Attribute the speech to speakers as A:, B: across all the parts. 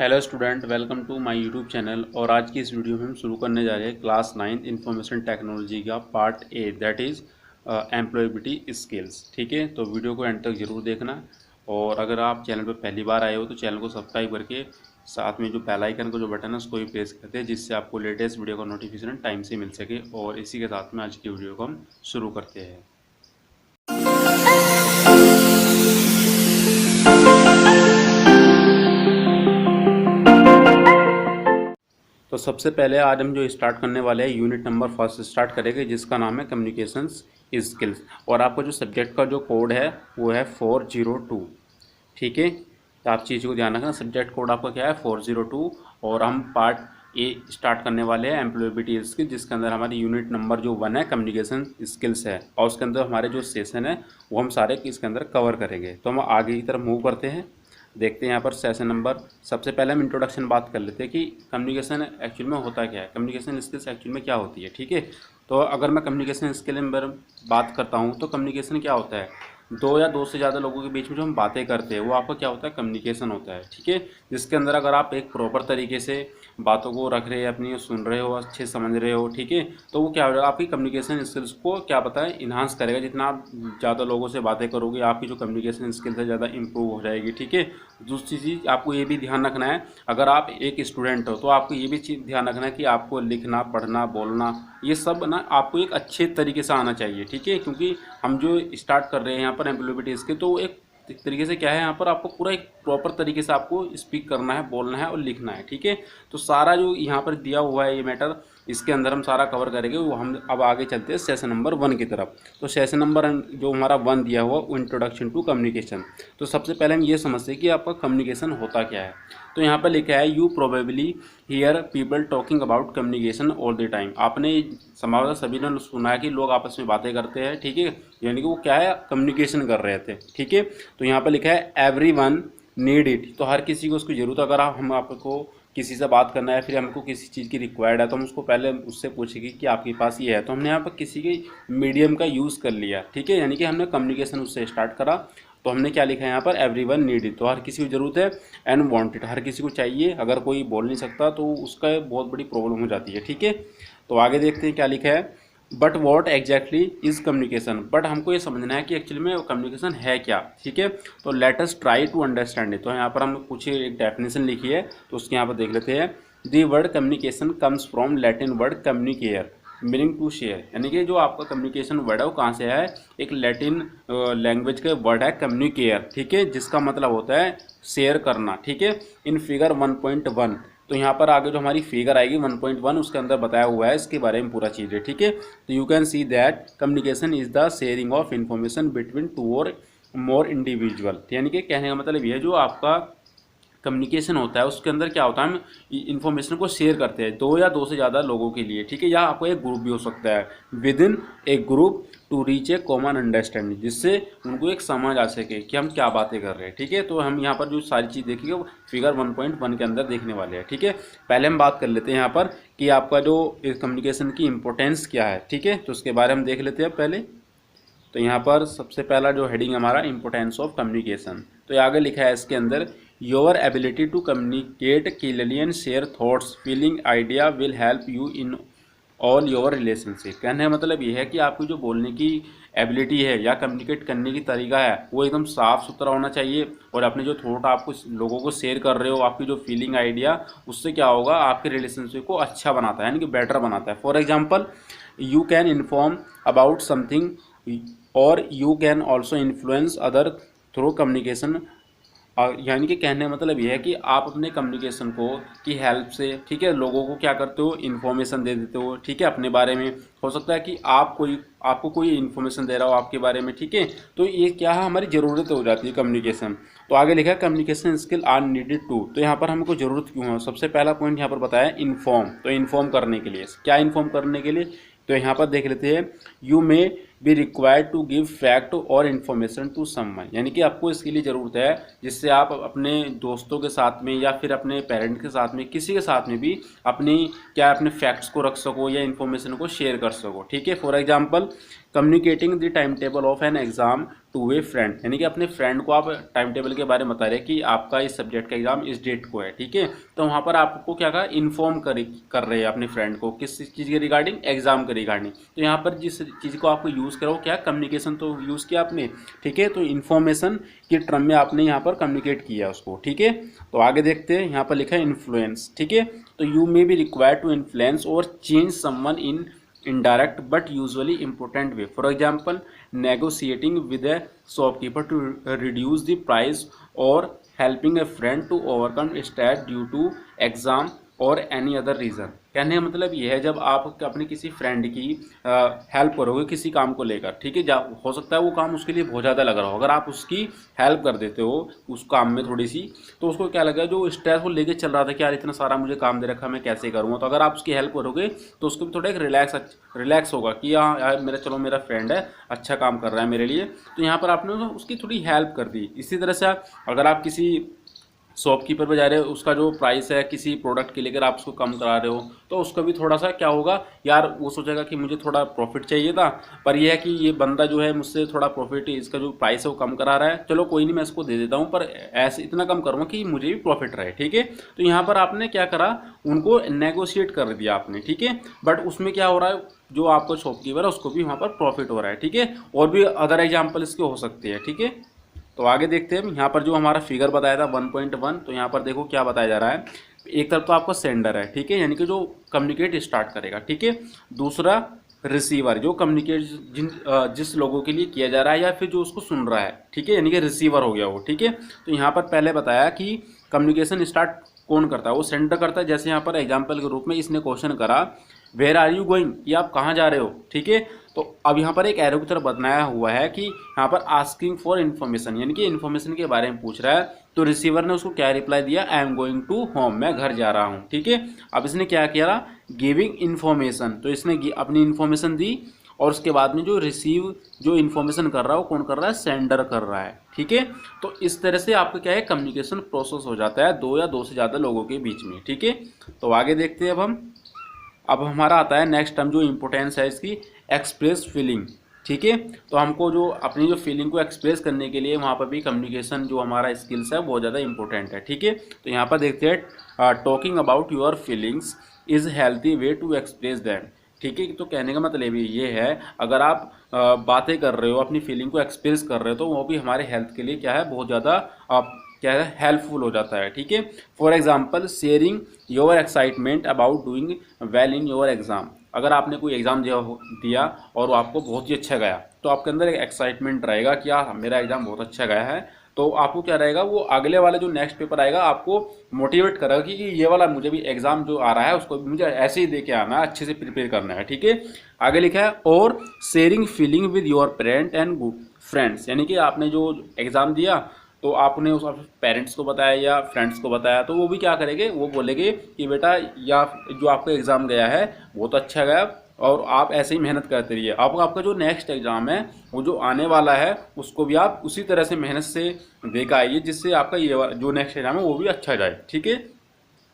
A: Hello student, welcome to my YouTube channel. और आज की इस वीडियो में हम शुरू करने जा रहे हैं क्लास 9 इंफॉर्मेशन टेक्नोलॉजी का part A, that is employability skills. ठीक है, तो वीडियो को एंड तक जरूर देखना। और अगर आप चैनल पर पहली बार आए हो तो चैनल को सब्सक्राइब करके साथ में जो बेल आइकन का जो बटन है उसको भी प्रेस करते हैं, जिससे आपको लेटेस्ट वीडियो का नोटिफिकेशन टाइम से मिल सके। और इसी के साथ में आज की वीडियो को हम शुरू करते हैं। तो सबसे पहले आज हम जो स्टार्ट करने वाले हैं यूनिट नंबर फर्स्ट स्टार्ट करेंगे, जिसका नाम है कम्युनिकेशंस स्किल्स। और आपका जो सब्जेक्ट का जो कोड है वो है 402। ठीक है, तो आप चीज़ को ध्यान रखना, सब्जेक्ट कोड आपका क्या है 402। और हम पार्ट ए स्टार्ट करने वाले हैं एम्प्लॉयबिलिटी स्किल, जिसके अंदर हमारी यूनिट नंबर जो 1 है कम्युनिकेशन स्किल्स है। और उसके अंदर हमारे जो सेशन है वो हम सारे इसके अंदर कवर करेंगे। तो हम आगे की तरफ मूव करते हैं, देखते हैं यहाँ पर सेशन नंबर। सबसे पहले हम इंट्रोडक्शन बात कर लेते हैं कि कम्युनिकेशन एक्चुअल में होता क्या है, कम्युनिकेशन स्किल्स एक्चुअल में क्या होती है। ठीक है, तो अगर मैं कम्युनिकेशन स्किल में बात करता हूँ तो कम्युनिकेशन क्या होता है, दो या दो से ज़्यादा लोगों के बीच में जो हम बातें करते हैं वो आपका क्या होता है, कम्युनिकेशन होता है। ठीक है, जिसके अंदर अगर आप एक प्रॉपर तरीके से बातों को रख रहे हैं, अपनी सुन रहे हो, अच्छे समझ रहे हो, ठीक है, तो वो क्या हो जाएगा, आपकी कम्युनिकेशन स्किल्स को क्या पता है इन्हांस करेगा। जितना आप ज़्यादा लोगों से बातें करोगे आपकी जो कम्युनिकेशन स्किल्स है ज़्यादा इंप्रूव हो जाएगी। ठीक है, दूसरी चीज़ आपको ये भी ध्यान रखना है, अगर आप एक स्टूडेंट हो तो आपको ये भी चीज़ ध्यान रखना है कि आपको लिखना, पढ़ना, बोलना, ये सब ना आपको एक अच्छे तरीके से आना चाहिए। ठीक है, क्योंकि हम जो स्टार्ट कर रहे हैं यहाँ पर एम्प्लॉयबिलिटी स्किल, तो एक तरीके से क्या है, यहाँ पर आपको पूरा एक प्रॉपर तरीके से आपको स्पीक करना है, बोलना है और लिखना है। ठीक है, तो सारा जो यहाँ पर दिया हुआ है ये मैटर, इसके अंदर हम सारा कवर करेंगे। वो हम अब आगे चलते हैं सेशन नंबर 1 की तरफ। तो सेशन नंबर जो हमारा 1 दिया हुआ इंट्रोडक्शन टू कम्युनिकेशन। तो सबसे पहले हम ये समझते हैं कि आपका कम्युनिकेशन होता क्या है। तो यहाँ पर लिखा है you probably here people talking about communication all the time. आपने संभवतः सभी ने सुना है कि लोग आपस में बातें करते हैं। ठीक है, यानी कि वो क्या है, कम्युनिकेशन कर रहे थे। ठीक है, तो यहाँ पर लिखा है एवरीवन नीड इट। तो हर किसी को उसकी ज़रूरत, अगर हम आपको किसी से बात करना है, फिर हमको किसी चीज़ की रिक्वायर्ड है, तो हम उसको पहले उससे पूछेंगे कि आपके पास ये है। तो हमने यहाँ पर किसी के मीडियम का यूज़ कर लिया। ठीक है, यानी कि हमने कम्युनिकेशन उससे स्टार्ट करा। तो हमने क्या लिखा है यहाँ पर, एवरीवन नीड इट, तो हर किसी को ज़रूरत है। एंड वांटेड, हर किसी को चाहिए। अगर कोई बोल नहीं सकता तो उसका बहुत बड़ी प्रॉब्लम हो जाती है। ठीक है, तो आगे देखते हैं क्या लिखा है। But what exactly is communication. But हमको ये समझना है कि एक्चुअली में कम्युनिकेशन है क्या। ठीक है, तो let us try to understand it. तो यहाँ पर हम कुछ एक डेफिनेशन लिखी है, तो उसके यहाँ पर देख लेते हैं। The word communication comes from Latin word communicare meaning to share. यानी कि जो आपका कम्युनिकेशन वर्ड है वो कहाँ से है, एक लैटिन लैंग्वेज का वर्ड है कम्युनिकेयर। ठीक है, जिसका मतलब होता है शेयर करना। ठीक है, इन फिगर 1.1। तो यहाँ पर आगे जो हमारी फिगर आएगी 1.1, उसके अंदर बताया हुआ है इसके बारे में पूरा चीज़ है। ठीक है, तो you can see that communication is the sharing of information between two और मोर इंडिविजुअल। यानी कि कहने का मतलब ये है, जो आपका कम्युनिकेशन होता है उसके अंदर क्या होता है, हम इन्फॉर्मेशन को शेयर करते हैं दो या दो से ज़्यादा लोगों के लिए। ठीक है, या आपको एक ग्रुप भी हो सकता है, within a group to reach a common understanding, जिससे उनको एक समझ आ सके कि हम क्या बातें कर रहे हैं। ठीक है, तो हम यहाँ पर जो सारी चीज़ देखेंगे वो फिगर 1.1 के अंदर देखने वाले हैं। ठीक है, पहले हम बात कर लेते हैं यहाँ पर कि आपका जो कम्युनिकेशन की इंपॉर्टेंस क्या है। ठीक है, तो उसके बारे में देख लेते हैं पहले। तो यहाँ पर सबसे पहला जो हेडिंग हमारा इंपॉर्टेंस ऑफ कम्युनिकेशन, तो ये आगे लिखा है इसके अंदर, your ability to communicate clearly and share thoughts feeling idea will help you in all your relationship. कहने का मतलब ये है कि आपकी जो बोलने की एबिलिटी है या कम्युनिकेट करने की तरीका है वो एकदम साफ़ सुथरा होना चाहिए। और अपने जो थॉट आपको लोगों को शेयर कर रहे हो, आपकी जो फीलिंग आइडिया, उससे क्या होगा, आपके रिलेशनशिप को अच्छा बनाता है, यानी कि बेटर बनाता है। For example, you can inform about something और you can also influence other through communication. यानी कि कहने का मतलब ये है कि आप अपने कम्युनिकेशन को की हेल्प से, ठीक है, लोगों को क्या करते हो, इन्फॉर्मेशन दे देते हो। ठीक है, अपने बारे में हो सकता है कि आपको कोई इन्फॉर्मेशन दे रहा हो आपके बारे में। ठीक है, तो ये क्या है, हमारी ज़रूरत हो जाती है कम्युनिकेशन। तो आगे लिखा है communication skill are needed to. तो यहाँ पर हमको ज़रूरत क्यों है, सबसे पहला पॉइंट यहाँ पर बताया इन्फॉर्म। तो इन्फॉर्म करने के लिए, क्या इन्फॉर्म करने के लिए, तो यहाँ पर देख लेते हैं, you may be required to give fact और इन्फॉर्मेशन टू समवन, यानी कि आपको इसके लिए ज़रूरत है जिससे आप अपने दोस्तों के साथ में या फिर अपने पेरेंट के साथ में किसी के साथ में भी अपने फैक्ट्स को रख सको या इन्फॉर्मेशन को शेयर कर सको। ठीक है, for example communicating the time table of an exam to a friend, यानी कि अपने फ्रेंड को आप टाइम टेबल के बारे में बता रहे हैं कि आपका इस सब्जेक्ट का एग्जाम इस डेट को है। ठीक है, तो वहाँ पर आपको क्या कहा, इन्फॉर्म कर रहे हैं अपने फ्रेंड को किस चीज़ के रिगार्डिंग, एग्जाम के रिगार्डिंग। तो यहाँ पर जिस चीज़ को आपको यूज़ करो क्या, कम्युनिकेशन तो यूज़ किया आपने। ठीक है, तो इन्फॉर्मेशन के टर्म में आपने यहाँ पर कम्युनिकेट किया उसको। ठीक है, तो आगे देखते हैं, यहाँ पर लिखा है इन्फ्लुएंस। ठीक है, तो you may be required to influence और change someone in indirect but usually important way. For example, negotiating with a shopkeeper to reduce the price or helping a friend to overcome stress due to exam और any other reason. कहने का मतलब ये है, जब आप अपने किसी फ्रेंड की हेल्प करोगे किसी काम को लेकर, ठीक है, हो सकता है वो काम उसके लिए बहुत ज़्यादा लग रहा हो, अगर आप उसकी हेल्प कर देते हो उस काम में थोड़ी सी, तो उसको क्या लगेगा, जो स्ट्रेस वो लेके चल रहा था कि यार इतना सारा मुझे काम दे रखा, मैं कैसे करूँगा, तो अगर आप उसकी हेल्प करोगे तो उसको भी थोड़ा एक रिलैक्स होगा कि हाँ यार मेरा फ्रेंड है, अच्छा काम कर रहा है मेरे लिए, तो यहाँ पर आपने उसकी थोड़ी हेल्प कर दी। इसी तरह से अगर आप किसी शॉपकीपर पे जा रहे हो, उसका जो प्राइस है किसी प्रोडक्ट के लेकर आप उसको कम करा रहे हो, तो उसका भी थोड़ा सा क्या होगा यार, वो सोचेगा कि मुझे थोड़ा प्रॉफिट चाहिए था, पर यह है कि ये बंदा जो है मुझसे थोड़ा प्रॉफिट, इसका जो प्राइस है वो कम करा रहा है, चलो कोई नहीं मैं इसको दे देता हूँ, पर ऐसे इतना कम करूँगा कि मुझे भी प्रॉफिट रहे। ठीक है, तो यहाँ पर आपने क्या करा, उनको नेगोशिएट कर दिया आपने। ठीक है, बट उसमें क्या हो रहा है, जो आपको शॉपकीपर है उसको भी वहाँ पर प्रॉफिट हो रहा है। ठीक है, और भी अदर एग्जाम्पल इसके हो सकते हैं। ठीक है, तो आगे देखते हैं, यहाँ पर जो हमारा फिगर बताया था 1.1, तो यहाँ पर देखो क्या बताया जा रहा है। एक तरफ तो आपका सेंडर है, ठीक है, यानी कि जो कम्युनिकेट स्टार्ट करेगा। ठीक है, दूसरा रिसीवर, जो कम्युनिकेट जिस लोगों के लिए किया जा रहा है या फिर जो उसको सुन रहा है। ठीक है, यानी कि रिसीवर हो गया वो। ठीक है, तो यहाँ पर पहले बताया कि कम्युनिकेशन स्टार्ट कौन करता है, वो सेंडर करता है। जैसे यहाँ पर एग्जाम्पल के रूप में इसने क्वेश्चन करा वेयर आर यू गोइंग, कि आप कहाँ जा रहे हो। ठीक है, तो अब यहाँ पर एक एरो की तरफ बनाया हुआ है कि यहाँ पर आस्किंग फॉर इन्फॉर्मेशन, यानी कि इन्फॉर्मेशन के बारे में पूछ रहा है, तो रिसीवर ने उसको क्या रिप्लाई दिया, I am going to home, मैं घर जा रहा हूँ। ठीक है, अब इसने क्या किया, गिविंग इन्फॉर्मेशन, तो इसने अपनी इन्फॉर्मेशन दी, और उसके बाद में जो रिसीव जो इन्फॉर्मेशन कर रहा है वो कौन कर रहा है, सेंडर कर रहा है। ठीक है, तो इस तरह से आपका क्या है, कम्युनिकेशन प्रोसेस हो जाता है दो या दो से ज़्यादा लोगों के बीच में। ठीक है, तो आगे देखते हैं अब हमारा आता है नेक्स्ट टर्म, जो इम्पोर्टेंस है इसकी, एक्सप्रेस फीलिंग। ठीक है, तो हमको जो अपनी जो फीलिंग को एक्सप्रेस करने के लिए वहाँ पर भी कम्युनिकेशन जो हमारा स्किल्स है बहुत ज़्यादा इंपॉर्टेंट है। ठीक है, तो यहाँ पर देखते हैं, talking about your feelings is healthy way to express that. ठीक है, तो कहने का मतलब ये है, अगर आप बातें कर रहे हो, अपनी फीलिंग को एक्सप्रेस कर रहे हो, तो वो भी हमारे हेल्थ के लिए क्या है, बहुत ज़्यादा क्या है, हेल्पफुल हो जाता है। ठीक है, for example sharing your excitement about doing well in your exam, अगर आपने कोई एग्ज़ाम दिया और वो आपको बहुत ही अच्छा गया, तो आपके अंदर एक एक्साइटमेंट रहेगा कि यार मेरा एग्ज़ाम बहुत अच्छा गया है, तो आपको क्या रहेगा, वो अगले वाला जो नेक्स्ट पेपर आएगा आपको मोटिवेट करेगा कि ये वाला मुझे भी एग्ज़ाम जो आ रहा है उसको मुझे ऐसे ही दे के आना है, अच्छे से प्रिपेयर करना है। ठीक है, आगे लिखा है, और sharing feeling with your parent and good friends, यानी कि आपने जो एग्ज़ाम दिया तो आपने उस पेरेंट्स को बताया या फ्रेंड्स को बताया, तो वो भी क्या करेंगे, वो बोलेंगे कि बेटा या जो आपका एग्ज़ाम गया है वो तो अच्छा गया, और आप ऐसे ही मेहनत करते रहिए, आपका जो नेक्स्ट एग्ज़ाम है वो जो आने वाला है उसको भी आप उसी तरह से मेहनत से देकर आइए, जिससे आपका ये जो नेक्स्ट एग्ज़ाम है वो भी अच्छा जाए। ठीक है,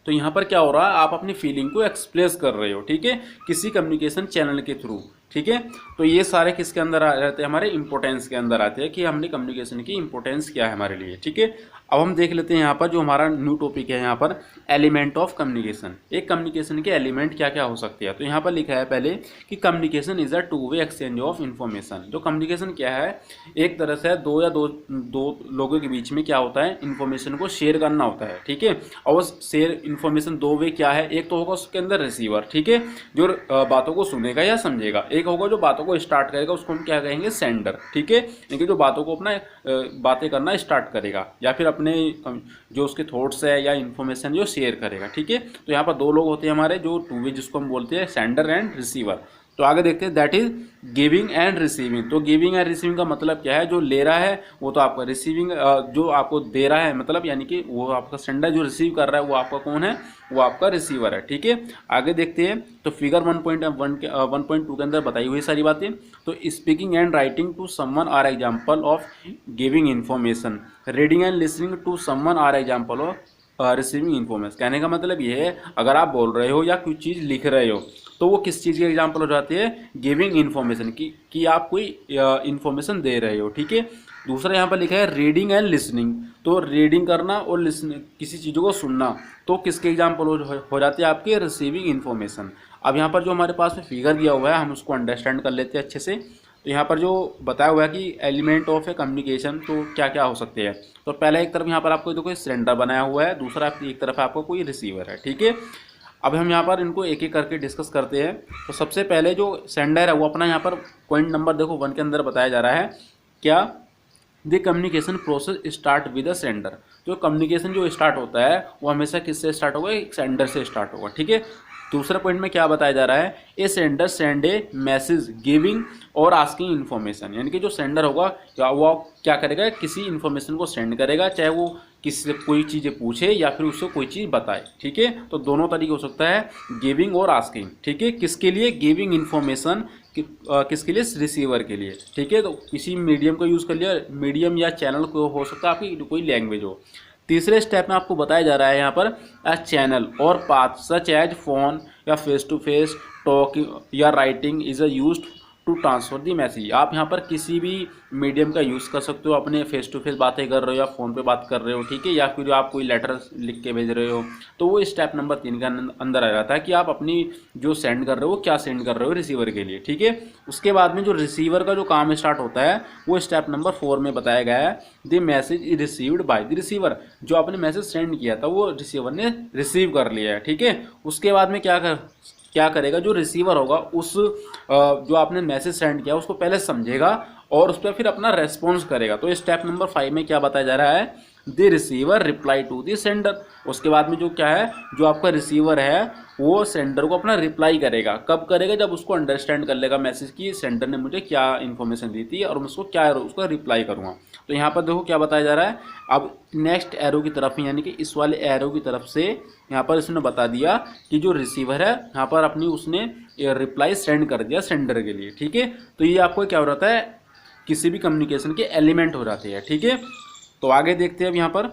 A: तो यहाँ पर क्या हो रहा है, आप अपनी फीलिंग को एक्सप्रेस कर रहे हो। ठीक है, किसी कम्युनिकेशन चैनल के थ्रू। ठीक है, तो ये सारे किसके अंदर आ जाते हैं, हमारे इंपॉर्टेंस के अंदर आते हैं कि हमने कम्युनिकेशन की इंपॉर्टेंस क्या है हमारे लिए। ठीक है, अब हम देख लेते हैं यहाँ पर जो हमारा न्यू टॉपिक है, यहाँ पर एलिमेंट ऑफ कम्युनिकेशन, एक कम्युनिकेशन के एलिमेंट क्या क्या हो सकते हैं। तो यहाँ पर लिखा है पहले कि communication is a two way exchange of information. जो कम्युनिकेशन क्या है, एक तरह से दो लोगों के बीच में क्या होता है, इन्फॉर्मेशन को शेयर करना होता है। ठीक है, और शेयर इन्फॉर्मेशन दो वे क्या है, एक तो होगा उसके अंदर रिसीवर, ठीक है, जो बातों को सुनेगा या समझेगा, एक होगा जो बातों को स्टार्ट करेगा, उसको हम क्या कहेंगे, सेंडर। ठीक है, यानी जो बातों को अपना बातें करना स्टार्ट करेगा या फिर अपने जो उसके थॉट्स है या इन्फॉर्मेशन जो शेयर करेगा। ठीक है, तो यहाँ पर दो लोग होते हैं हमारे, जो टू वे जिसको हम बोलते हैं सेंडर एंड रिसीवर। तो आगे देखते हैं that is giving and receiving. तो गिविंग एंड रिसीविंग का मतलब क्या है, जो ले रहा है वो तो आपका रिसीविंग, जो आपको दे रहा है मतलब यानी कि वो आपका सेंडर, जो रिसीव कर रहा है वो आपका कौन है, वो आपका रिसीवर है। ठीक है, आगे देखते हैं। तो फिगर 1.2 के अंदर बताई हुई सारी बातें। तो speaking and writing to someone are example of giving information, reading and listening to someone are example of receiving information. कहने का मतलब ये है, अगर आप बोल रहे हो या कुछ चीज़ लिख रहे हो तो वो किस चीज़ की एग्जाम्पल हो जाती है, गिविंग इन्फॉर्मेशन की, कि आप कोई इन्फॉर्मेशन दे रहे हो। ठीक है, दूसरा यहाँ पर लिखा है रीडिंग एंड लिसनिंग। तो रीडिंग करना और लिसनिंग, किसी चीज़ों को सुनना, तो किसके एग्जाम्पल हो जाती है, आपके रिसीविंग इन्फॉर्मेशन। अब यहाँ पर जो हमारे पास में फिगर दिया हुआ है हम उसको अंडरस्टैंड कर लेते हैं अच्छे से। तो यहाँ पर जो बताया हुआ है कि एलिमेंट ऑफ ए कम्युनिकेशन, तो क्या क्या हो सकते हैं। तो पहले एक तरफ यहाँ पर आपको कोई सेंडर बनाया हुआ है, दूसरा एक तरफ आपको कोई रिसीवर है। ठीक है, अब हम यहाँ पर इनको एक एक करके डिस्कस करते हैं। तो सबसे पहले जो सेंडर है वो अपना यहाँ पर पॉइंट नंबर देखो 1 के अंदर बताया जा रहा है क्या, the communication process start with a sender. जो कम्युनिकेशन जो स्टार्ट होता है वो हमेशा किससे स्टार्ट होगा, एक सेंडर से स्टार्ट होगा। ठीक है, दूसरे पॉइंट में क्या बताया जा रहा है, ए सेंडर सेंड ए मैसेज गिविंग और आस्किंग इन्फॉर्मेशन। यानी कि जो सेंडर होगा वो क्या करेगा, किसी इन्फॉर्मेशन को सेंड करेगा, चाहे वो किसी से कोई चीज़ें पूछे या फिर उससे कोई चीज़ बताए। ठीक है, तो दोनों तरीके हो सकता है, गिविंग और आस्किंग। ठीक है, किसके लिए, गिविंग इन्फॉर्मेशन, किसके लिए, रिसीवर के लिए। ठीक है, तो किसी मीडियम का यूज़ कर लिया, मीडियम या चैनल को हो सकता है आपकी कोई लैंग्वेज हो। तीसरे स्टेप में आपको बताया जा रहा है यहाँ पर ए चैनल और पाथ सच एज फोन या फेस टू फेस टॉकिंग या writing is a used to transfer the message. आप यहाँ पर किसी भी मीडियम का यूज़ कर सकते हो, अपने फेस टू फेस बातें कर रहे हो या फ़ोन पे बात कर रहे हो। ठीक है, या फिर आप कोई लेटर लिख के भेज रहे हो, तो वो स्टेप नंबर 3 का अंदर आ जाता है कि आप अपनी जो सेंड कर रहे हो क्या सेंड कर रहे हो रिसीवर के लिए। ठीक है, उसके बाद में जो रिसीवर का जो काम स्टार्ट होता है वो स्टेप नंबर 4 में बताया गया है, the message is received by the receiver. जो आपने मैसेज सेंड किया था वो रिसीवर ने रिसीव कर लिया है। ठीक है, उसके बाद में क्या करेगा, जो रिसीवर होगा उस जो आपने मैसेज सेंड किया उसको पहले समझेगा और उस पर फिर अपना रेस्पॉन्स करेगा। तो स्टेप नंबर 5 में क्या बताया जा रहा है, the receiver reply to the sender. उसके बाद में जो क्या है, जो आपका रिसीवर है वो सेंडर को अपना रिप्लाई करेगा। कब करेगा, जब उसको अंडरस्टैंड कर लेगा मैसेज की सेंडर ने मुझे क्या इन्फॉर्मेशन दी थी और मैं उसको क्या उसका रिप्लाई करूँगा। तो यहाँ पर देखो क्या बताया जा रहा है, अब नेक्स्ट एरो की तरफ यानी कि इस वाले एरो की तरफ से यहाँ पर इसने बता दिया कि जो रिसीवर है यहाँ पर अपनी उसने रिप्लाई सेंड कर दिया सेंडर के लिए। ठीक है, तो ये आपको क्या हो जाता है, किसी भी कम्युनिकेशन के एलिमेंट हो जाते हैं। ठीक है, तो आगे देखते हैं। अब यहाँ पर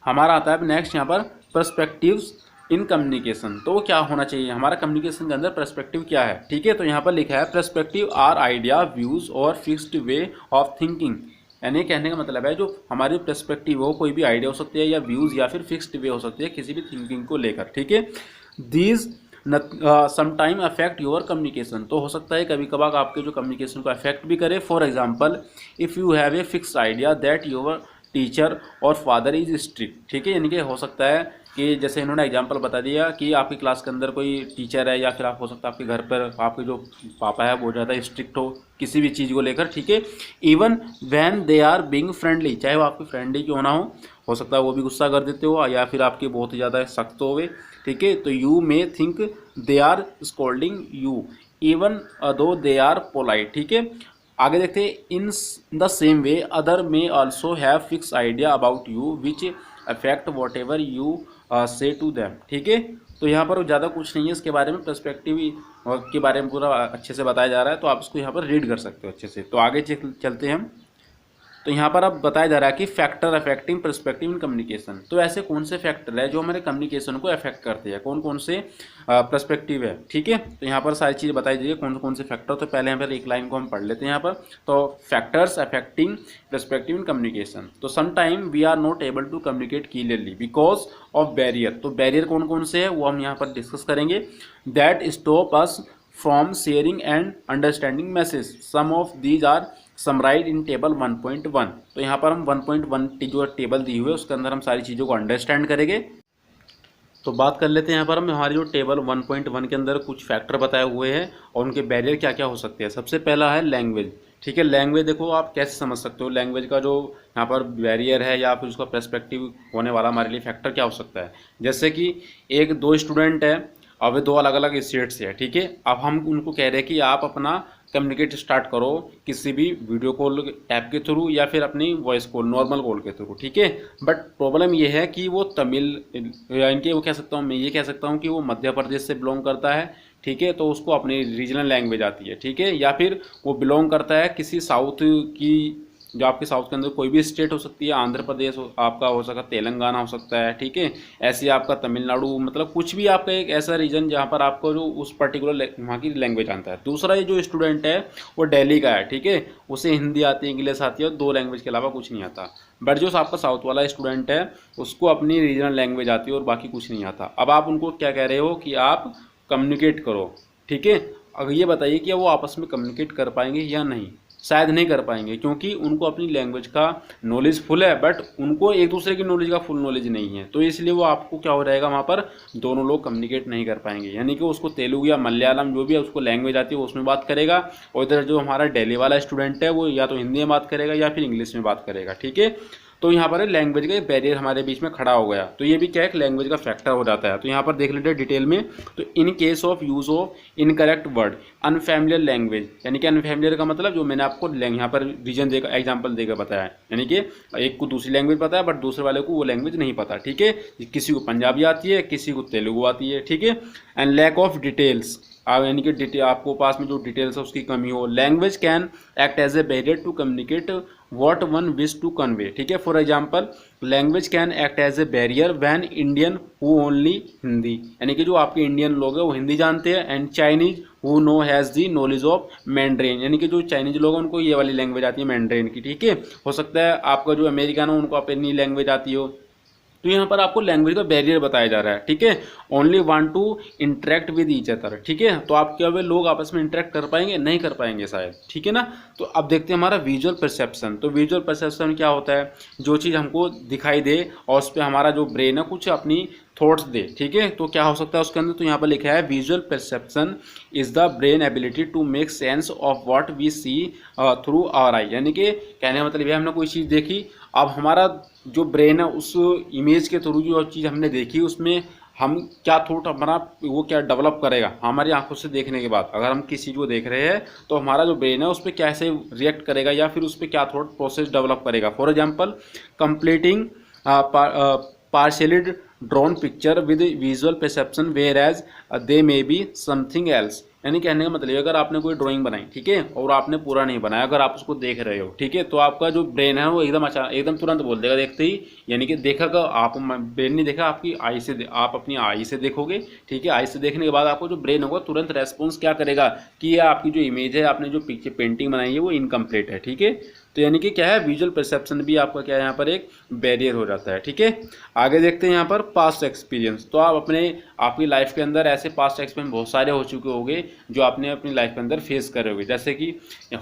A: हमारा आता है नेक्स्ट यहाँ पर पर्सपेक्टिव्स इन कम्युनिकेशन। तो वो क्या होना चाहिए, हमारा कम्युनिकेशन के अंदर पर्सपेक्टिव क्या है। ठीक है, तो यहाँ पर लिखा है पर्सपेक्टिव आर आइडिया व्यूज और फिक्स्ड वे ऑफ थिंकिंग। यानी कहने का मतलब है जो हमारी पर्सपेक्टिव हो, कोई भी आइडिया हो सकती है या व्यूज या फिर फिक्स्ड वे हो सकती है किसी भी थिंकिंग को लेकर। ठीक है, these sometime affect your communication. तो हो सकता है कभी कभार आपके जो कम्युनिकेशन को अफेक्ट भी करे। For example if you have a fix idea that your teacher और फादर इज स्ट्रिक्ट। ठीक है, यानी कि हो सकता है कि जैसे इन्होंने एग्जांपल बता दिया कि आपकी क्लास के अंदर कोई टीचर है या फिर आप हो सकता है आपके घर पर आपके जो पापा है वो ज़्यादा स्ट्रिक्ट हो किसी भी चीज़ को लेकर। ठीक है, even when they are being friendly, चाहे वो आपके फ्रेंडली क्यों ना हो सकता है वो भी गुस्सा कर देते हो या फिर आपके बहुत ही ज़्यादा सख्त हो गए। ठीक है, तो you may think they are scolding you even though they are polite. ठीक है, आगे देखते हैं in the same way other may also have fix idea about you which affect whatever you say to them. ठीक है, तो यहाँ पर ज़्यादा कुछ नहीं है इसके बारे में, पर्सपेक्टिव के बारे में पूरा अच्छे से बताया जा रहा है, तो आप इसको यहाँ पर रीड कर सकते हो अच्छे से। तो आगे चलते हैं हम। तो यहाँ पर अब बताया जा रहा है कि factor affecting perspective in communication. तो ऐसे कौन से फैक्टर है जो हमारे कम्युनिकेशन को अफेक्ट करते हैं, कौन कौन से पर्सपेक्टिव है। ठीक है, तो यहाँ पर सारी चीज़ बताई जाइए कौन कौन से फैक्टर। तो पहले यहाँ पर एक लाइन को हम पढ़ लेते हैं यहाँ पर। तो factors affecting perspective in communication. तो sometime we are not able to communicate clearly because of barrier. तो बैरियर कौन कौन से है वो हम यहाँ पर डिस्कस करेंगे। That stop us from sharing and understanding message. Some of these are summarise in table 1.1। तो यहाँ पर हम 1.1 जो टेबल दी हुई है उसके अंदर हम सारी चीज़ों को अंडरस्टैंड करेंगे। तो बात कर लेते हैं यहाँ पर हम हमारी जो टेबल 1.1 के अंदर कुछ फैक्टर बताए हुए हैं और उनके बैरियर क्या क्या हो सकते हैं। सबसे पहला है लैंग्वेज। ठीक है, लैंग्वेज देखो आप कैसे समझ सकते हो लैंग्वेज का जो यहाँ पर बैरियर है या फिर उसका पर्सपेक्टिव होने वाला हमारे लिए फैक्टर क्या हो सकता है। जैसे कि एक दो स्टूडेंट है अब ये दो अलग अलग स्टेट्स है, ठीक है। अब हम उनको कह रहे हैं कि आप अपना कम्युनिकेट स्टार्ट करो किसी भी वीडियो कॉल ऐप के थ्रू या फिर अपनी वॉइस कॉल नॉर्मल कॉल के थ्रू, ठीक है। बट प्रॉब्लम ये है कि वो तमिल इनके वो कह सकता हूँ, मैं ये कह सकता हूँ कि वो मध्य प्रदेश से बिलोंग करता है, ठीक है, तो उसको अपनी रीजनल लैंग्वेज आती है, ठीक है। या फिर वो बिलोंग करता है किसी साउथ की, जो आपके साउथ के अंदर कोई भी स्टेट हो सकती है, आंध्र प्रदेश आपका हो सकता है, तेलंगाना हो सकता है, ठीक है, ऐसे आपका तमिलनाडु, मतलब कुछ भी आपका एक ऐसा रीजन जहाँ पर आपको जो उस पर्टिकुलर वहाँ की लैंग्वेज आता है। दूसरा ये जो स्टूडेंट है वो दिल्ली का है, ठीक है, उसे हिंदी आती है, इंग्लिश आती है, दो लैंग्वेज के अलावा कुछ नहीं आता। बट जो आपका साउथ वाला स्टूडेंट है उसको अपनी रीजनल लैंग्वेज आती है और बाकी कुछ नहीं आता। अब आप उनको क्या कह रहे हो कि आप कम्युनिकेट करो, ठीक है। अब ये बताइए कि वो आपस में कम्युनिकेट कर पाएंगे या नहीं? शायद नहीं कर पाएंगे, क्योंकि उनको अपनी लैंग्वेज का नॉलेज फुल है बट उनको एक दूसरे की नॉलेज का फुल नॉलेज नहीं है, तो इसलिए वो आपको क्या हो रहेगा, वहाँ पर दोनों लोग कम्युनिकेट नहीं कर पाएंगे। यानी कि उसको तेलुगु या मलयालम जो भी है उसको लैंग्वेज आती है वो उसमें बात करेगा, और इधर जो हमारा दिल्ली वाला स्टूडेंट है वो या तो हिंदी में बात करेगा या फिर इंग्लिश में बात करेगा, ठीक है। तो यहाँ पर लैंग्वेज का एक बैरियर हमारे बीच में खड़ा हो गया, तो ये भी क्या एक लैंग्वेज का फैक्टर हो जाता है। तो यहाँ पर देख लेते हैं डिटेल में। तो in case of use of incorrect word, unfamiliar language, यानी कि अनफैमिलियर का मतलब जो मैंने आपको यहाँ पर रीजन देकर एग्जाम्पल देकर बताया है, यानी कि एक को दूसरी लैंग्वेज पता है बट दूसरे वाले को वो लैंग्वेज नहीं पता, ठीक है। किसी को पंजाबी आती है, किसी को तेलुगु आती है, ठीक है। एंड लैक ऑफ डिटेल्स, यानी कि डिटेल आपको पास में जो डिटेल्स है उसकी कमी हो। Language can act as a barrier to communicate what one wish to convey, ठीक है। For example language can act as a barrier when Indian who only Hindi, यानी कि जो आपके इंडियन लोग हैं वो हिंदी जानते हैं, and Chinese who know has the knowledge of Mandarin, यानी कि जो चाइनीज लोग हैं उनको ये वाली लैंग्वेज आती है मैंड्रेन की, ठीक है। हो सकता है आपका जो अमेरिकन हो उनको अपनी लैंग्वेज आती हो। तो यहाँ पर आपको लैंग्वेज का बैरियर बताया जा रहा है, ठीक है। Only want to interact with each other, ठीक है। तो आप क्या वे लोग आपस में इंटरेक्ट कर पाएंगे? नहीं कर पाएंगे शायद, ठीक है ना। तो अब देखते हैं हमारा विजुअल परसेप्शन। तो विजुअल परसेप्शन क्या होता है? जो चीज़ हमको दिखाई दे और उस पर हमारा जो ब्रेन है कुछ अपनी थॉट्स दे, ठीक है। तो क्या हो सकता है उसके अंदर? तो यहाँ पर लिखा है visual perception is the brain ability to make sense of what we see through our eye, यानी कि कहने का मतलब है हमने कोई चीज़ देखी, अब हमारा जो ब्रेन है उस इमेज के थ्रू जो चीज़ हमने देखी उसमें हम क्या थॉट हमारा वो क्या डेवलप करेगा हमारी आंखों से देखने के बाद। अगर हम किसी चीज़ को देख रहे हैं तो हमारा जो ब्रेन है उस पर कैसे रिएक्ट करेगा या फिर उस पर क्या थॉट प्रोसेस डेवलप करेगा। For example completing partially drawn picture with visual perception whereas they may be something else, यानी कहने का मतलब अगर आपने कोई ड्राइंग बनाई, ठीक है, और आपने पूरा नहीं बनाया, अगर आप उसको देख रहे हो, ठीक है, तो आपका जो ब्रेन है वो एकदम एकदम तुरंत बोल देगा देखते ही, यानी कि देखा का आप ब्रेन नहीं देखा, आपकी आई से आप अपनी आई से देखोगे, ठीक है। आई से देखने के बाद आपको जो ब्रेन होगा तुरंत रेस्पॉन्स क्या करेगा कि ये आपकी जो इमेज है, आपने जो पिक्चर पेंटिंग बनाई है वो इनकम्प्लीट है, ठीक है। तो यानी कि क्या है, विजुअल परसेप्शन भी आपका क्या है यहाँ पर एक बैरियर हो जाता है, ठीक है। आगे देखते हैं यहाँ पर पास्ट एक्सपीरियंस। तो आप आपकी लाइफ के अंदर ऐसे पास्ट एक्सपीरियंस बहुत सारे हो चुके होंगे जो आपने अपनी लाइफ के अंदर फेस करे होंगे। जैसे कि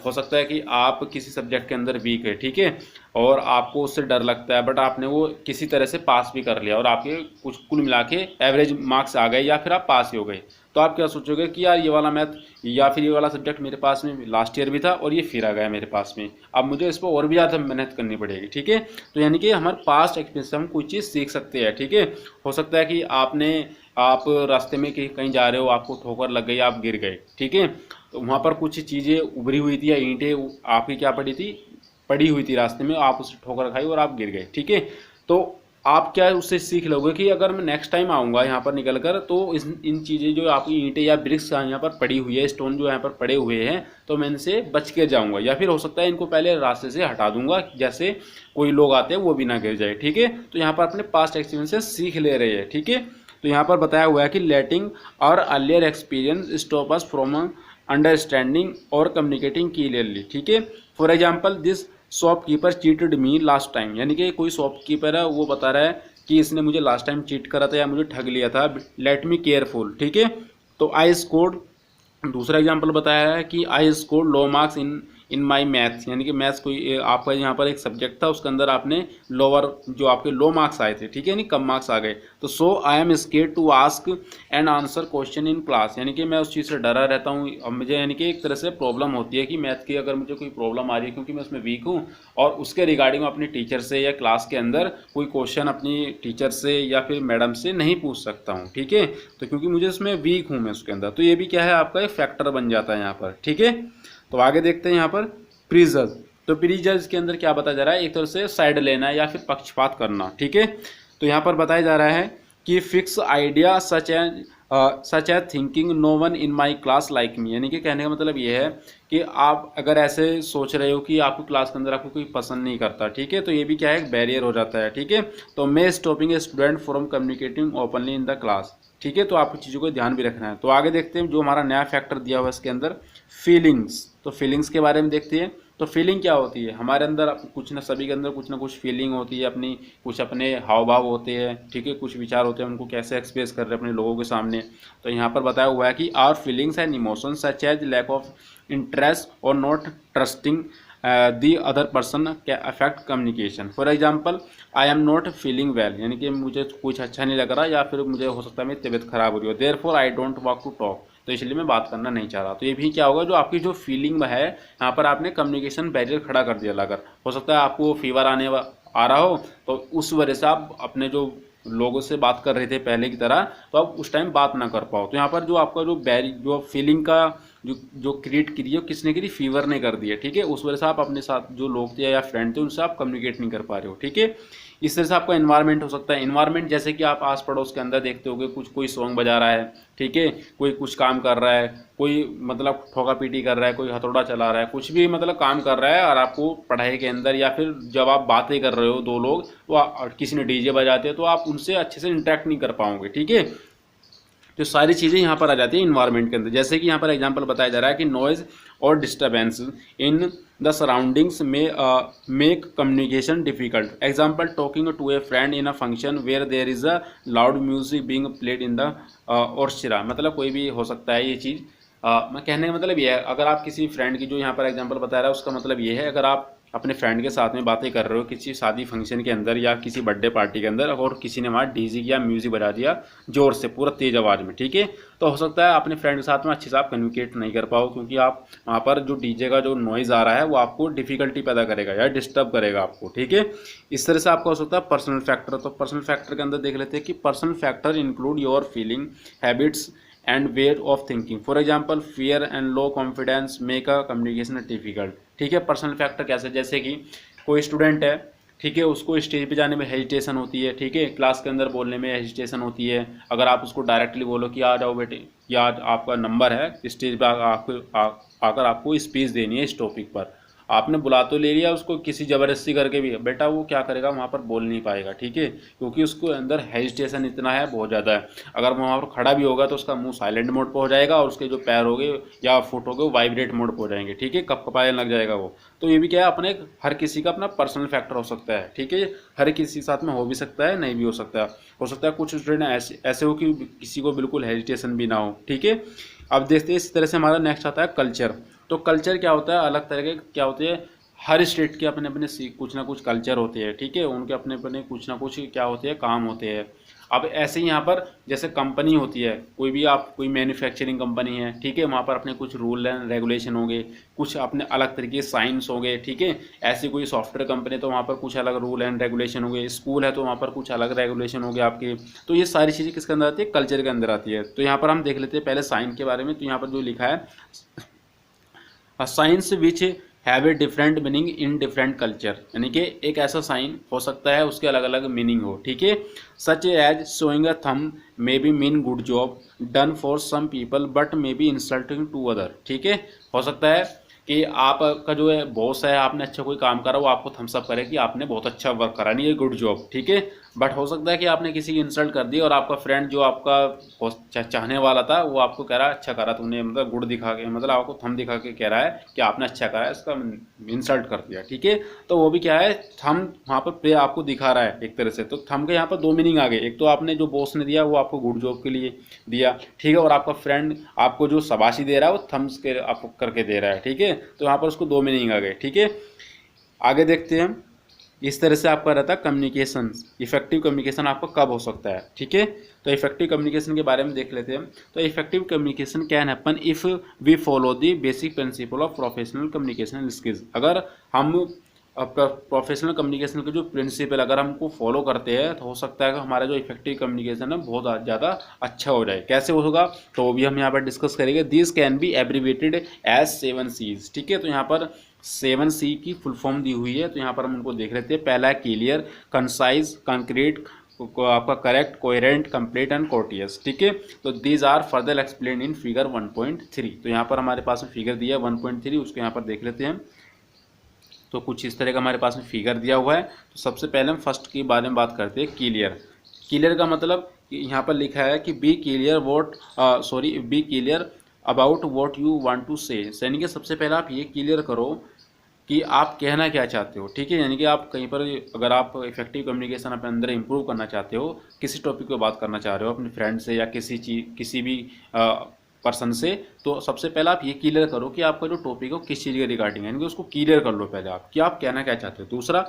A: हो सकता है कि आप किसी सब्जेक्ट के अंदर वीक है, ठीक है, और आपको उससे डर लगता है बट आपने वो किसी तरह से पास भी कर लिया और आपके कुछ कुल मिला के एवरेज मार्क्स आ गए या फिर आप पास ही हो गए। तो आप क्या सोचोगे कि यार ये वाला मैथ या फिर ये वाला सब्जेक्ट मेरे पास में लास्ट ईयर भी था और ये फिर आ गया मेरे पास में, अब मुझे इस पर और भी ज़्यादा मेहनत करनी पड़ेगी, ठीक है। तो यानी कि हमारे पास्ट एक्सपीरियंस से हम कोई चीज़ सीख सकते हैं, ठीक है। हो सकता है कि आप रास्ते में कहीं जा रहे हो, आपको ठोकर लग गई, आप गिर गए, ठीक है, तो वहाँ पर कुछ चीज़ें उभरी हुई थी या ईंटें आपकी क्या पड़ी हुई थी रास्ते में, आप उसे ठोकर खाई और आप गिर गए, ठीक है। तो आप क्या उससे सीख लोगे कि अगर मैं नेक्स्ट टाइम आऊँगा यहाँ पर निकल कर तो इन चीज़ें जो आपकी ईंटें या ब्रिक्स यहाँ पर पड़ी हुई है, स्टोन जो यहाँ पर पड़े हुए हैं, तो मैं इनसे बच के जाऊँगा, या फिर हो सकता है इनको पहले रास्ते से हटा दूंगा, जैसे कोई लोग आते हैं वो भी ना गिर जाए, ठीक है। तो यहाँ पर अपने पास्ट एक्सपीरियंस से सीख ले रहे हैं, ठीक है। तो यहाँ पर बताया हुआ है कि लेटिंग और earlier experience stop us from understanding और कम्युनिकेटिंग क्लियरली, ठीक है। For example this shopkeeper cheated me last time, यानी कि कोई शॉपकीपर है वो बता रहा है कि इसने मुझे लास्ट टाइम चीट करा था या मुझे ठग लिया था, लेट मी केयरफुल, ठीक है। तो आई स्कोर्ड, दूसरा एग्जांपल बताया है कि I scored low marks in my maths, यानी कि मैथ्स कोई आपका यहाँ पर एक सब्जेक्ट था, उसके अंदर आपने लोअर जो आपके लो मार्क्स आए थे, ठीक है, नहीं कम मार्क्स आ गए, तो so I am scared to ask and answer question in class, यानी कि मैं उस चीज़ से डरा रहता हूँ। अब मुझे यानी कि एक तरह से प्रॉब्लम होती है कि मैथ की अगर मुझे कोई प्रॉब्लम आ रही है क्योंकि मैं उसमें वीक हूँ, और उसके रिगार्डिंग अपनी टीचर से या क्लास के अंदर कोई क्वेश्चन अपनी टीचर से या फिर मैडम से नहीं पूछ सकता हूँ, ठीक है, तो क्योंकि मुझे उसमें वीक हूँ मैं उसके अंदर, तो ये भी क्या है आपका एक फैक्टर बन जाता है यहाँ पर, ठीक है। तो आगे देखते हैं यहाँ पर प्रीजज। तो प्रीजज के अंदर क्या बताया जा रहा है, एक तरह से साइड लेना या फिर पक्षपात करना, ठीक है। तो यहाँ पर बताया जा रहा है कि fix idea such as thinking no one in my class like me, यानी कि कहने का मतलब ये है कि आप अगर ऐसे सोच रहे हो कि आपको क्लास के अंदर आपको कोई पसंद नहीं करता, ठीक है, तो ये भी क्या है एक बैरियर हो जाता है, ठीक है। तो may stopping a student from communicating openly in the class, ठीक है, तो आपको चीज़ों को ध्यान भी रखना है। तो आगे देखते हैं जो हमारा नया फैक्टर दिया हुआ है इसके अंदर फीलिंग्स। तो फीलिंग्स के बारे में देखते हैं। तो फीलिंग क्या होती है, हमारे अंदर कुछ ना, सभी के अंदर कुछ ना कुछ फीलिंग होती है अपनी, कुछ अपने हाव भाव होते हैं, ठीक है, कुछ विचार होते हैं, उनको कैसे एक्सप्रेस कर रहे हैं अपने लोगों के सामने। तो यहाँ पर बताया हुआ है कि our feelings and emotions such as lack of interest और not trusting the other person क्या affect communication. For example I am not feeling well, यानी कि मुझे कुछ अच्छा नहीं लग रहा, या फिर मुझे हो सकता है मेरी तबीयत खराब हो रही हो, therefore I don't want to talk, तो इसलिए मैं बात करना नहीं चाह रहा। तो ये भी क्या होगा, जो आपकी जो फीलिंग है यहाँ पर आपने कम्युनिकेशन बैरियर खड़ा कर दिया लाकर। हो सकता है आपको फीवर आ रहा हो, तो उस वजह से आप अपने जो लोगों से बात कर रहे थे पहले की तरह, तो आप उस टाइम बात ना कर पाओ। तो यहाँ पर जो आपका जो फीलिंग का जो क्रिएट करी है किसने करी, फीवर ने कर दिया, ठीक है, उस वजह से आप अपने साथ जो लोग थे या फ्रेंड थे उनसे आप कम्युनिकेट नहीं कर पा रहे हो, ठीक है। इस तरह से आपका इन्वायरमेंट हो सकता है। इन्वायरमेंट जैसे कि आप आस पड़ोस के अंदर देखते होगे, कुछ कोई सॉन्ग बजा रहा है, ठीक है, कोई कुछ काम कर रहा है, कोई मतलब ठोका पीटी कर रहा है, कोई हथौड़ा चला रहा है, कुछ भी मतलब काम कर रहा है, और आपको पढ़ाई के अंदर या फिर जब आप बातें कर रहे हो दो लोग, तो किसी ने डीजे बजाते हैं, तो आप उनसे अच्छे से इंटरेक्ट नहीं कर पाओगे, ठीक है। तो सारी चीज़ें यहाँ पर आ जाती है इन्वायरमेंट के अंदर। जैसे कि यहाँ पर एग्जांपल बताया जा रहा है कि नॉइज़ और डिस्टर्बेंस इन द सराउंडिंग्स में make communication difficult. Example talking to a friend in a function where there is a loud music being played in the orchestra, मतलब कोई भी हो सकता है ये चीज़। मैं कहने का मतलब ये है, अगर आप किसी फ्रेंड की जो यहाँ पर एग्जांपल बता रहा है उसका मतलब ये है, अगर आप अपने फ्रेंड के साथ में बातें कर रहे हो किसी शादी फंक्शन के अंदर या किसी बर्थडे पार्टी के अंदर, और किसी ने वहाँ डीजे या म्यूजिक बजा दिया जोर से पूरा तेज आवाज़ में, ठीक है, तो हो सकता है अपने फ्रेंड के साथ में अच्छे से आप कम्युनिकेट नहीं कर पाओ, क्योंकि आप वहाँ पर जो डीजे का जो नॉइज़ आ रहा है वो आपको डिफिकल्टी पैदा करेगा या डिस्टर्ब करेगा आपको, ठीक है। इस तरह से आपका हो सकता है पर्सनल फैक्टर। तो पर्सनल फैक्टर के अंदर देख लेते हैं कि personal factor include your feeling, habits and way of thinking. For example fear and low confidence make a communication difficult, ठीक है। पर्सनल फैक्टर कैसे, जैसे कि कोई स्टूडेंट है, ठीक है, उसको स्टेज पे जाने में हेजिटेशन होती है, ठीक है, क्लास के अंदर बोलने में हेजिटेशन होती है। अगर आप उसको डायरेक्टली बोलो कि आ जाओ बेटे, या आपका नंबर है स्टेज पर आकर आपको स्पीच देनी है इस टॉपिक पर, आपने बुला तो ले लिया उसको किसी ज़बरदस्ती करके भी, बेटा वो क्या करेगा, वहाँ पर बोल नहीं पाएगा, ठीक है, क्योंकि उसको अंदर हेजिटेशन इतना है, बहुत ज़्यादा है। अगर वो वहाँ पर खड़ा भी होगा तो उसका मुंह साइलेंट मोड पर हो जाएगा, और उसके जो पैर हो गए या फुट हो गए वो वाइब्रेट मोड पर हो जाएंगे, ठीक है, कपकपाने लग जाएगा वो। तो ये भी क्या है, अपने हर किसी का अपना पर्सनल फैक्टर हो सकता है, ठीक है, हर किसी के साथ में हो भी सकता है, नहीं भी हो सकता है। हो सकता है कुछ स्टूडेंट ऐसे हो कि किसी को बिल्कुल हेजिटेशन भी ना हो, ठीक है। अब देखते हैं इस तरह से हमारा नेक्स्ट आता है कल्चर। तो कल्चर क्या होता है, अलग तरह के क्या होते हैं, हर स्टेट के अपने अपने कुछ ना कुछ कल्चर होते हैं, ठीक है, उनके अपने अपने कुछ ना कुछ क्या होते हैं, काम होते हैं। अब ऐसे ही यहाँ पर जैसे कंपनी होती है, कोई भी आप कोई मैन्युफैक्चरिंग कंपनी है, ठीक है, वहाँ पर अपने कुछ रूल एंड रेगुलेशन होंगे, कुछ अपने अलग तरीके के साइंस होंगे, ठीक है। ऐसी कोई सॉफ्टवेयर कंपनी तो वहाँ पर कुछ अलग रूल एंड रेगुलेशन होंगे, स्कूल है तो वहाँ पर कुछ अलग रेगुलेशन होंगे आपके। तो ये सारी चीज़ें किसके अंदर आती है, कल्चर के अंदर आती है। तो यहाँ पर हम देख लेते हैं पहले साइन के बारे में। तो यहाँ पर जो लिखा है science which have a different meaning in different culture, यानी कि एक ऐसा साइन हो सकता है उसके अलग अलग मीनिंग हो, ठीक है। Such as showing a thumb may be mean good job done for some people but may be insulting to other, ठीक है। हो सकता है कि आपका जो है बॉस है, आपने अच्छा कोई काम करा, वो आपको थम्स अप करे कि आपने बहुत अच्छा वर्क करा, नहीं ये गुड जॉब, ठीक है। बट हो सकता है कि आपने किसी की इंसल्ट कर दी और आपका फ्रेंड जो आपका चाहने वाला था वो आपको कह रहा है अच्छा करा तूने, मतलब गुड़ दिखा के, मतलब आपको थंब दिखा के कह रहा है कि आपने अच्छा करा है, इसका इंसल्ट कर दिया, ठीक है। तो वो भी क्या है, थंब वहाँ पर प्ले आपको दिखा रहा है एक तरह से। तो थंब के यहाँ पर दो मीनिंग आ गए, एक तो आपने जो बॉस ने दिया वो आपको गुड जॉब के लिए दिया, ठीक है, और आपका फ्रेंड आपको जो शाबाशी दे रहा है वो थम्स के आपको करके दे रहा है, ठीक है। तो यहाँ पर उसको दो मीनिंग आ गए, ठीक है। आगे देखते हैं। इस तरह से आपका रहता है कम्युनिकेशन। इफेक्टिव कम्युनिकेशन आपका कब हो सकता है, ठीक है। तो इफेक्टिव कम्युनिकेशन के बारे में देख लेते हैं। तो effective communication can happen if we follow the basic principle of professional communication skills. अगर हम प्रोफेशनल कम्युनिकेशन के जो प्रिंसिपल अगर हमको फॉलो करते हैं तो हो सकता है कि हमारा जो इफेक्टिव कम्युनिकेशन है बहुत ज़्यादा अच्छा हो जाए। कैसे होगा तो भी हम यहाँ पर डिस्कस करेंगे। This can be abbreviated as 7 C's, ठीक है। तो यहाँ पर 7 C की फुल फॉर्म दी हुई है, तो यहाँ पर हम उनको देख लेते हैं। पहला है क्लियर, कंसाइज, कंक्रीट, आपका correct, coherent, complete and courteous, ठीक है। तो these are further explain in figure 1.3। तो यहाँ पर हमारे पास में फिगर दिया है 1.3, उसको यहाँ पर देख लेते हैं। तो कुछ इस तरह का हमारे पास में फिगर दिया हुआ है। तो सबसे पहले हम फर्स्ट के बारे में बात करते हैं, क्लियर। क्लियर का मतलब यहाँ पर लिखा है कि be clear be clear about what you want to say. यानी कि सबसे पहले आप ये क्लियर करो कि आप कहना क्या चाहते हो, ठीक है। यानी कि आप कहीं पर अगर आप इफेक्टिव कम्युनिकेशन अपने अंदर इंप्रूव करना चाहते हो, किसी टॉपिक पे बात करना चाह रहे हो अपने फ्रेंड से या किसी भी पर्सन से, तो सबसे पहले आप ये क्लियर करो कि आपका जो टॉपिक है वो किस चीज़ के रिगार्डिंग है, यानी कि उसको क्लियर कर लो पहले आप कि आप कहना क्या चाहते हो। दूसरा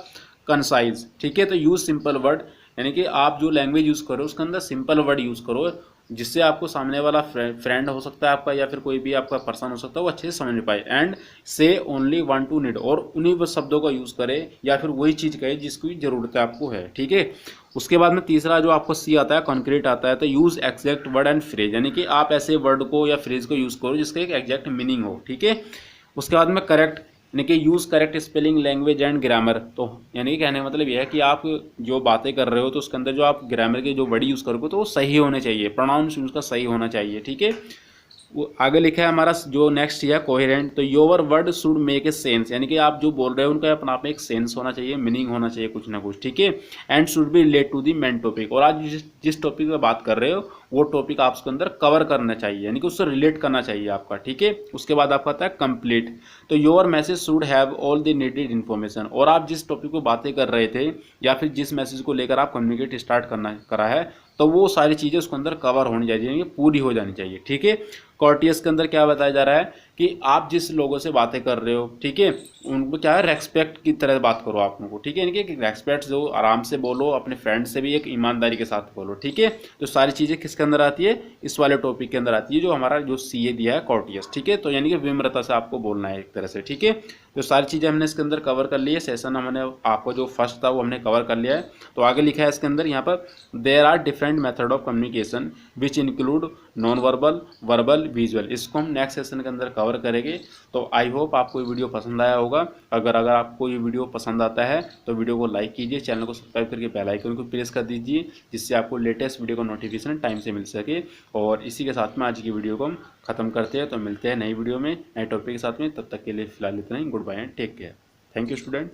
A: कंसाइज, ठीक है। तो यूज सिंपल वर्ड, यानी कि आप जो लैंग्वेज यूज़ करो उसके अंदर सिंपल वर्ड यूज़ करो, जिससे आपको सामने वाला फ्रेंड हो सकता है आपका या फिर कोई भी आपका पर्सन हो सकता है वो अच्छे से समझ पाए। एंड से ओनली वन टू नीड, और उन्हीं शब्दों का यूज़ करे या फिर वही चीज़ कहे जिसकी ज़रूरत है आपको है, ठीक है। उसके बाद में तीसरा जो आपको सी आता है, कॉन्क्रीट आता है। तो use exact word and phrase, यानी कि आप ऐसे वर्ड को या फ्रेज को यूज़ करो जिसका एक एग्जैक्ट मीनिंग हो, ठीक है। उसके बाद में करेक्ट, यानी कि use correct spelling, language and grammar. तो यानी कि कहने का मतलब यह है कि आप जो बातें कर रहे हो तो उसके अंदर जो आप ग्रामर के जो वर्ड यूज़ करोगे तो वो सही होने चाहिए, प्रोनाउंस उसका सही होना चाहिए, ठीक है। वो आगे लिखा है हमारा जो नेक्स्ट है कोहेरेंट। तो your word should make a sense, यानी कि आप जो बोल रहे हो उनका अपना आप में एक सेंस होना चाहिए, मीनिंग होना चाहिए कुछ ना कुछ, ठीक है। And should be relate to the main topic, और आज जिस टॉपिक पर बात कर रहे हो वो टॉपिक आप उसके अंदर कवर करना चाहिए, यानी कि उससे रिलेट करना चाहिए आपका, ठीक है। उसके बाद आपका आता है कंप्लीट। तो your message should have all the needed information, और आप जिस टॉपिक पर बातें कर रहे थे या फिर जिस मैसेज को लेकर आप कम्युनिकेट स्टार्ट करा है तो वो सारी चीज़ें उसके अंदर कवर होनी चाहिए, पूरी हो जानी चाहिए, ठीक है। कॉर्टियस के अंदर क्या बताया जा रहा है कि आप जिस लोगों से बातें कर रहे हो, ठीक है, उनको क्या है रेस्पेक्ट की तरह बात करो आप उनको, ठीक है। यानी कि रेस्पेक्ट जो आराम से बोलो, अपने फ्रेंड से भी एक ईमानदारी के साथ बोलो, ठीक है। तो सारी चीज़ें किसके अंदर आती है, इस वाले टॉपिक के अंदर आती है जो हमारा जो सीए दिया है कॉर्टियस, ठीक है। तो यानी कि विम्रता से आपको बोलना है एक तरह से, ठीक है। तो सारी चीज़ें हमने इसके अंदर कवर कर ली है। सेशन हमने आपको जो फर्स्ट था वो हमने कवर कर लिया है। तो आगे लिखा है इसके अंदर यहाँ पर there are different method of communication which include non verbal, verbal, visual. इसको हम नेक्स्ट सेशन के अंदर कवर करेंगे। तो आई होप आपको ये वीडियो पसंद आया होगा। अगर आपको ये वीडियो पसंद आता है तो वीडियो को लाइक कीजिए, चैनल को सब्सक्राइब करके बेल आइकन को प्रेस कर दीजिए, जिससे आपको लेटेस्ट वीडियो का नोटिफिकेशन टाइम से मिल सके। और इसी के साथ में आज की वीडियो को हम खत्म करते हैं। तो मिलते हैं नई वीडियो में नए टॉपिक के साथ में, तब तक के लिए फिलहाल इतना ही। Good bye and take care. Thank you student.